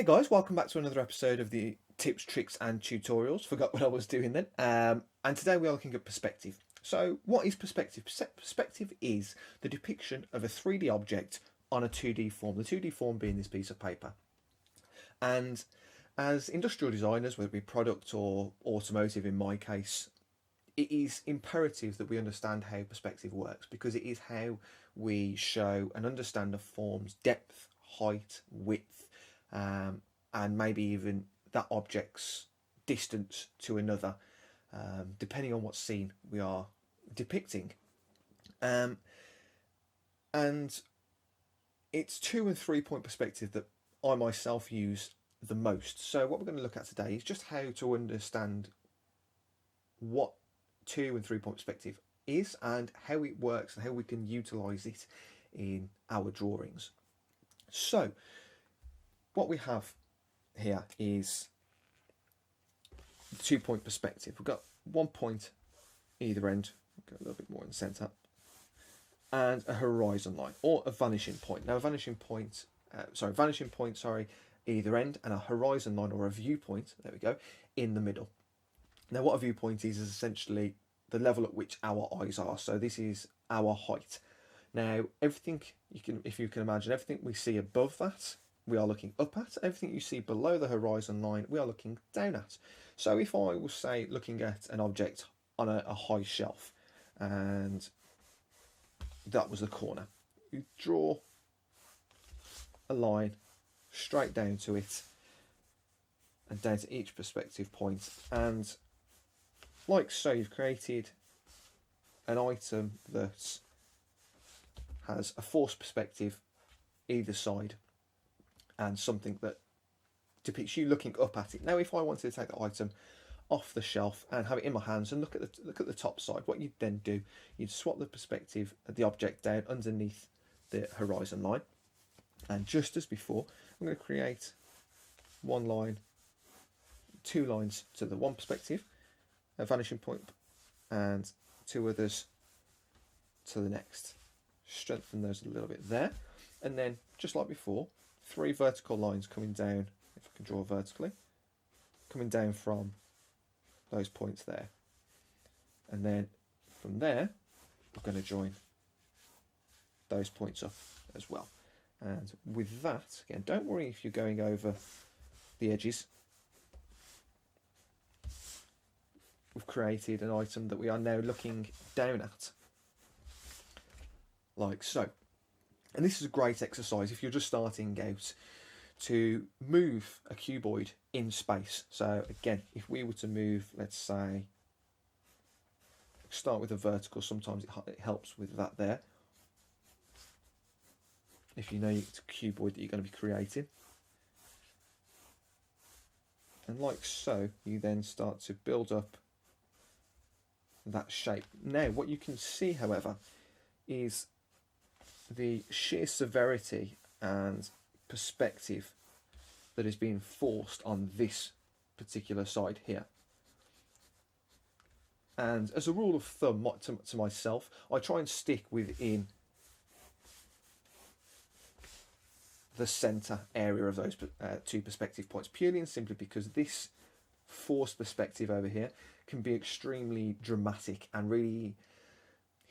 Hey guys, welcome back to another episode of the tips, tricks, and tutorials. Forgot what I was doing then. And today we are looking at perspective. So, what is perspective? Perspective is the depiction of a 3D object on a 2D form, the 2D form being this piece of paper. And as industrial designers, whether it be product or automotive in my case, it is imperative that we understand how perspective works because it is how we show and understand a form's depth, height, width, and maybe even that object's distance to another, depending on what scene we are depicting. Um, and it's 2 and 3 point perspective that I myself use the most. So, what we're going to look at today is just how to understand what 2 and 3 point perspective is and how it works and how we can utilize it in our drawings. So, what we have here is the 2 point perspective. We've got 1 point either end, go a little bit more in the centre, and a horizon line or a vanishing point. Now, a vanishing point, either end, and a horizon line or a viewpoint, there we go, in the middle. Now, what a viewpoint is essentially the level at which our eyes are. So this is our height. Now, everything if you can imagine, everything we see above that, we are looking up at. Everything you see below the horizon line, we are looking down at. So if I was, say, looking at an object on a high shelf, and that was the corner, you draw a line straight down to it, and down to each perspective point, and like so, you've created an item that has a forced perspective either side and something that depicts you looking up at it. Now, if I wanted to take the item off the shelf and have it in my hands and look at the top side, what you'd then do, you'd swap the perspective of the object down underneath the horizon line, and just as before, I'm going to create one line, 2 lines to the one perspective, a vanishing point, and 2 others to the next. Strengthen those a little bit there, and then just like before, 3 vertical lines coming down, if I can draw vertically, coming down from those points there, and then from there we're going to join those points up as well. And with that, again, don't worry if you're going over the edges. We've created an item that we are now looking down at, like so. And this is a great exercise if you're just starting out to move a cuboid in space. So again, if we were to move, let's say, start with a vertical, sometimes it helps with that there. If you know it's a cuboid that you're going to be creating. And like so, you then start to build up that shape. Now, what you can see, however, is the sheer severity and perspective that is being forced on this particular side here. And as a rule of thumb, to myself, I try and stick within the centre area of those 2 perspective points, purely and simply because this forced perspective over here can be extremely dramatic and really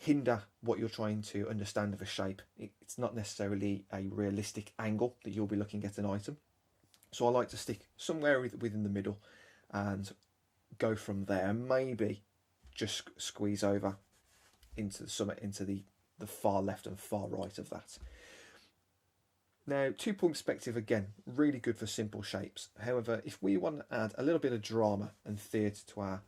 hinder what you're trying to understand of a shape. It's not necessarily a realistic angle that you'll be looking at an item. So I like to stick somewhere within the middle and go from there. Maybe just squeeze over into the summit, into the far left and far right of that. Now, 2 point perspective, again, really good for simple shapes. However, if we want to add a little bit of drama and theatre to our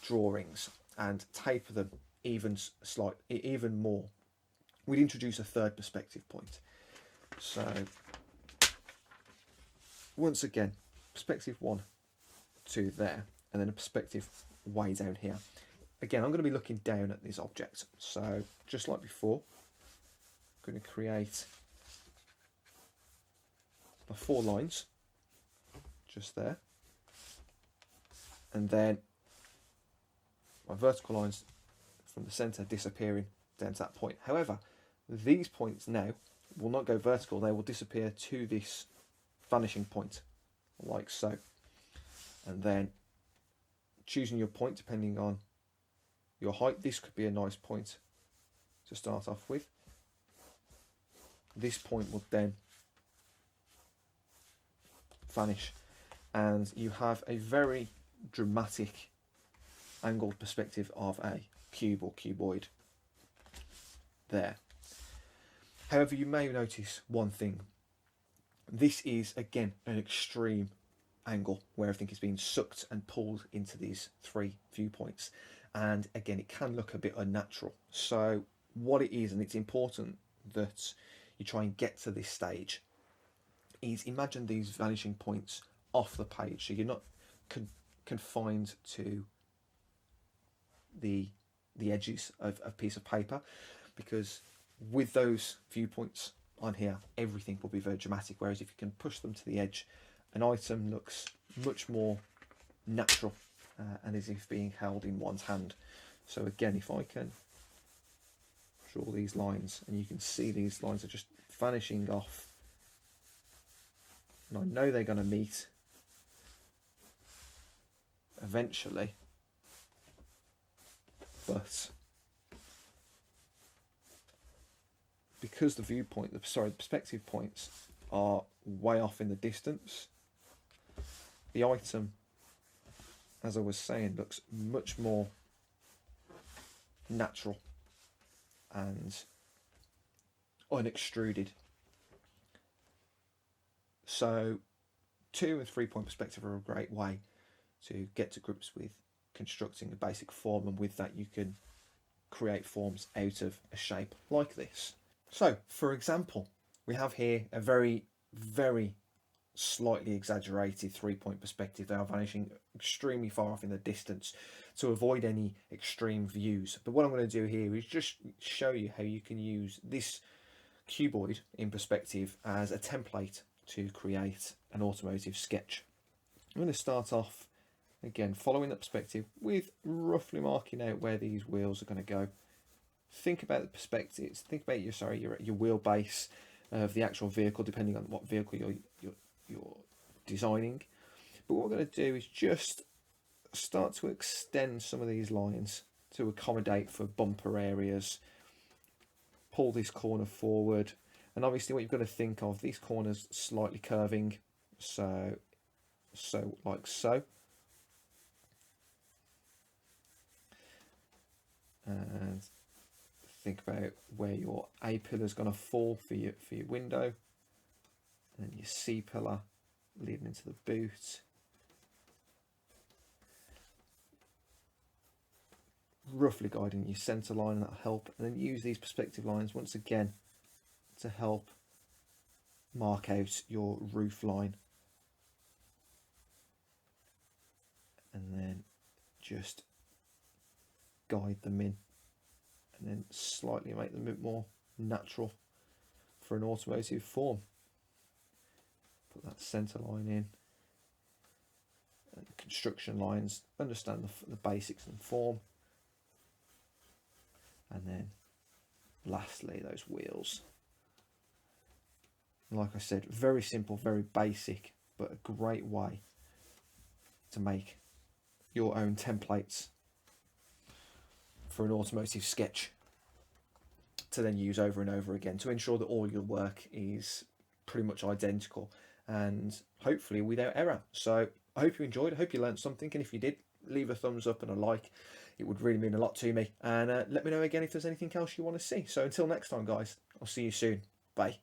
drawings and taper them even more, we'd introduce a 3rd perspective point. So, once again, perspective 1 to there, and then a perspective way down here. Again, I'm going to be looking down at this object. So, just like before, I'm going to create my 4 lines just there, and then my vertical lines from the centre disappearing down to that point. However, these points now will not go vertical, they will disappear to this vanishing point, like so. And then choosing your point depending on your height. This could be a nice point to start off with. This point will then vanish, and you have a very dramatic angled perspective of a cube or cuboid there. However, you may notice one thing. This is again an extreme angle where everything is being sucked and pulled into these three viewpoints, and again it can look a bit unnatural. So what it is, and it's important that you try and get to this stage, is imagine these vanishing points off the page, so you're not confined to the edges of a piece of paper, because with those viewpoints on here everything will be very dramatic, whereas if you can push them to the edge, an item looks much more natural and as if being held in one's hand. So again, if I can draw these lines, and you can see these lines are just vanishing off, and I know they're going to meet eventually, but because the perspective points are way off in the distance, the item, as I was saying, looks much more natural and unextruded. So 2 and 3 point perspective are a great way to get to grips with constructing a basic form, and with that you can create forms out of a shape like this. So for example, we have here a very, very slightly exaggerated 3 point perspective. They are vanishing extremely far off in the distance to avoid any extreme views. But what I'm going to do here is just show you how you can use this cuboid in perspective as a template to create an automotive sketch. I'm going to start off again following the perspective with roughly marking out where these wheels are going to go. Think about the perspectives, think about your wheelbase of the actual vehicle, depending on what vehicle you're designing. But what we're going to do is just start to extend some of these lines to accommodate for bumper areas. Pull this corner forward, and obviously what you've got to think of, these corners slightly curving, so like so. And think about where your A pillar is going to fall for your window, and then your C pillar leading into the boot. Roughly guiding your centre line, that'll help, and then use these perspective lines once again to help mark out your roof line, and then just guide them in, and then slightly make them a bit more natural for an automotive form. Put that centre line in, and construction lines, understand the basics and form, and then lastly those wheels. Like I said, very simple, very basic, but a great way to make your own templates for an automotive sketch to then use over and over again to ensure that all your work is pretty much identical and hopefully without error. So I hope you enjoyed, I hope you learned something, and if you did, leave a thumbs up and a like. It would really mean a lot to me, and let me know again if there's anything else you want to see. So until next time guys, I'll see you soon. Bye.